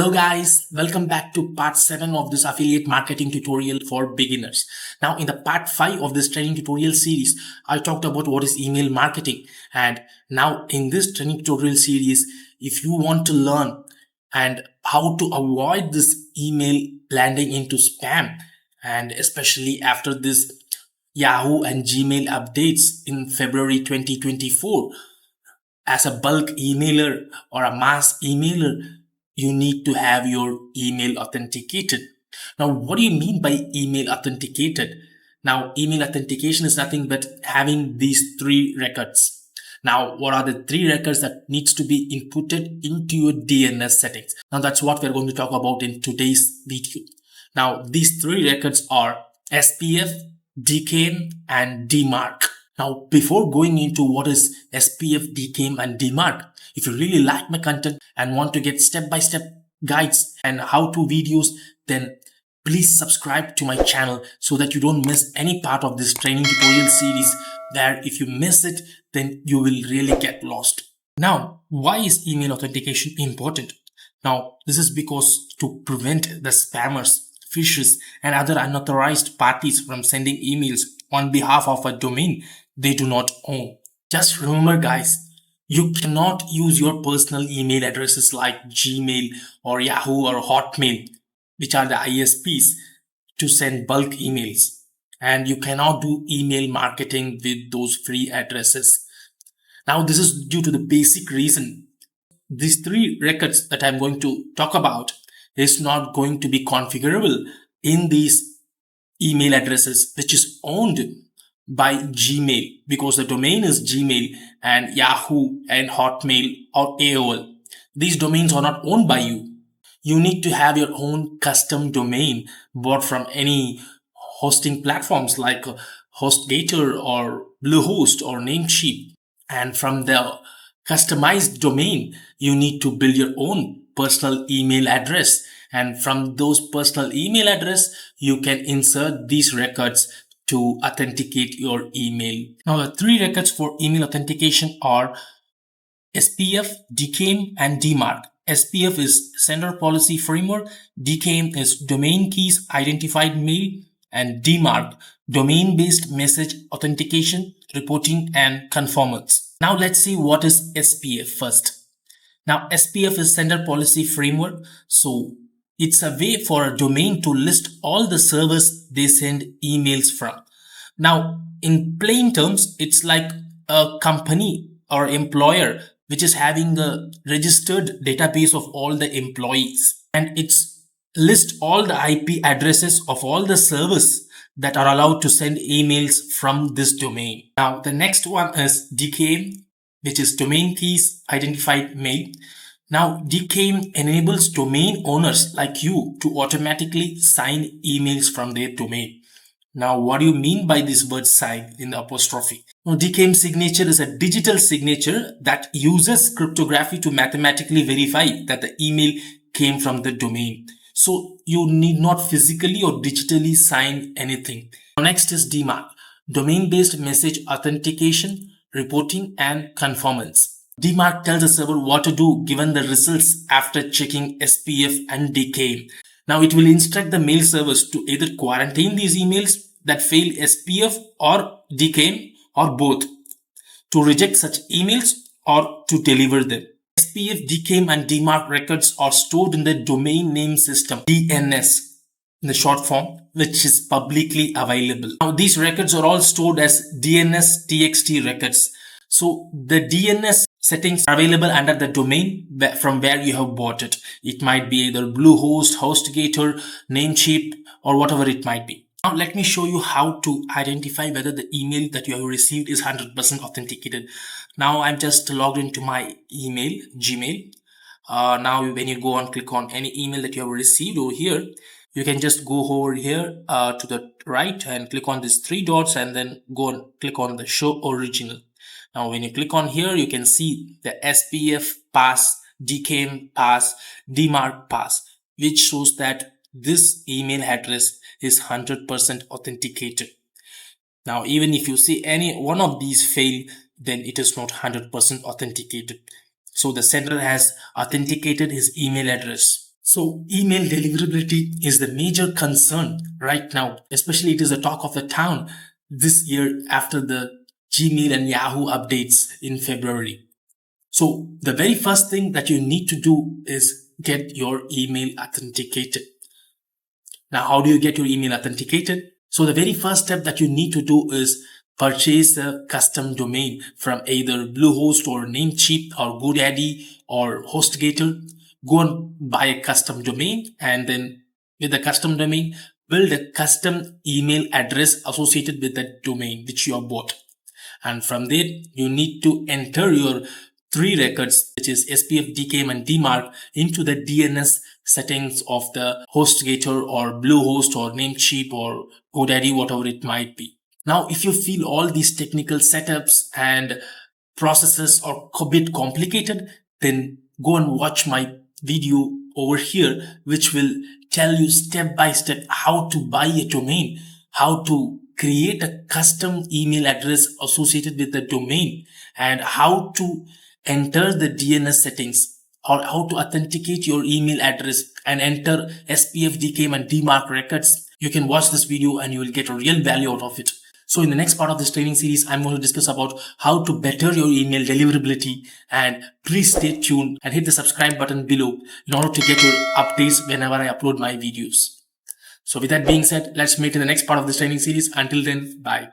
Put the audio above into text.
Hello guys, welcome back to part 7 of this affiliate marketing tutorial for beginners. Now in the part 5 of this training tutorial series, I talked about what is email marketing, and now in this training tutorial series, if you want to learn and how to avoid this email landing into spam, and especially after this Yahoo and Gmail updates in February 2024, as a bulk emailer or a mass emailer, you need to have your email authenticated. Now, what do you mean by email authenticated? Now, email authentication is nothing but having these 3 records. Now, what are the 3 records that needs to be inputted into your DNS settings? Now, that's what we're going to talk about in today's video. Now, these 3 records are SPF, DKIM, and DMARC. Now, before going into what is SPF, DKIM, and DMARC, if you really like my content and want to get step-by-step guides and how-to videos, then please subscribe to my channel so that you don't miss any part of this training tutorial series, where if you miss it, then you will really get lost. Now, why is email authentication important? Now, this is because to prevent the spammers, phishers, and other unauthorized parties from sending emails on behalf of a domain they do not own. Just remember guys, you cannot use your personal email addresses like Gmail or Yahoo or Hotmail, which are the ISPs, to send bulk emails. And you cannot do email marketing with those free addresses. Now, this is due to the basic reason. These 3 records that I'm going to talk about is not going to be configurable in these email addresses which is owned by Gmail, because the domain is Gmail and Yahoo and Hotmail or AOL. These domains are not owned by you. You need to have your own custom domain bought from any hosting platforms like HostGator or Bluehost or Namecheap. And from the customized domain, you need to build your own personal email address. And from those personal email address, you can insert these records to authenticate your email. Now, the 3 records for email authentication are SPF, DKIM, and DMARC. SPF is Sender Policy Framework, DKIM is Domain Keys Identified Mail, and DMARC, Domain-Based Message Authentication, Reporting, and Conformance. Now, let's see what is SPF first. Now, SPF is Sender Policy Framework, so it's a way for a domain to list all the servers they send emails from. Now, in plain terms, it's like a company or employer which is having a registered database of all the employees, and it's list all the IP addresses of all the servers that are allowed to send emails from this domain. Now, the next one is DKIM, which is Domain Keys Identified Mail. Now, DKIM enables domain owners like you to automatically sign emails from their domain. Now, what do you mean by this word sign in the apostrophe? Now, DKIM signature is a digital signature that uses cryptography to mathematically verify that the email came from the domain. So, you need not physically or digitally sign anything. Now, next is DMARC, Domain-Based Message Authentication, Reporting, and Conformance. DMARC tells the server what to do given the results after checking SPF and DKIM. Now, it will instruct the mail servers to either quarantine these emails that fail SPF or DKIM or both, to reject such emails or to deliver them. SPF, DKIM, and DMARC records are stored in the domain name system, DNS, in the short form, which is publicly available. Now, these records are all stored as DNS TXT records. So, the DNS settings are available under the domain from where you have bought it. It might be either Bluehost, HostGator, Namecheap, or whatever it might be. Now, let me show you how to identify whether the email that you have received is 100% authenticated. Now, I'm just logged into my email, Gmail. Now, when you go and click on any email that you have received over here, you can just go over here to the right and click on these 3 dots and then go and click on the Show Original. Now, when you click on here, you can see the SPF pass, DKIM pass, DMARC pass, which shows that this email address is 100% authenticated. Now, even if you see any one of these fail, then it is not 100% authenticated. So the sender has authenticated his email address. So email deliverability is the major concern right now, especially it is a talk of the town this year after the Gmail and Yahoo updates in February. So the very first thing that you need to do is get your email authenticated. Now, how do you get your email authenticated? So the very first step that you need to do is purchase a custom domain from either Bluehost or Namecheap or GoDaddy or HostGator. Go and buy a custom domain, and then with the custom domain, build a custom email address associated with that domain which you have bought. And from there, you need to enter your three records, which is SPF, DKIM, and DMARC, into the DNS settings of the HostGator or Bluehost or Namecheap or GoDaddy, whatever it might be. Now, if you feel all these technical setups and processes are a bit complicated, then go and watch my video over here, which will tell you step by step how to buy a domain, how to create a custom email address associated with the domain, and how to enter the DNS settings, or how to authenticate your email address and enter SPF, DKIM, and DMARC records. You can watch this video and you will get a real value out of it. So in the next part of this training series, I'm going to discuss about how to better your email deliverability, and please stay tuned and hit the subscribe button below in order to get your updates whenever I upload my videos. So with that being said, let's meet in the next part of this training series. Until then, bye.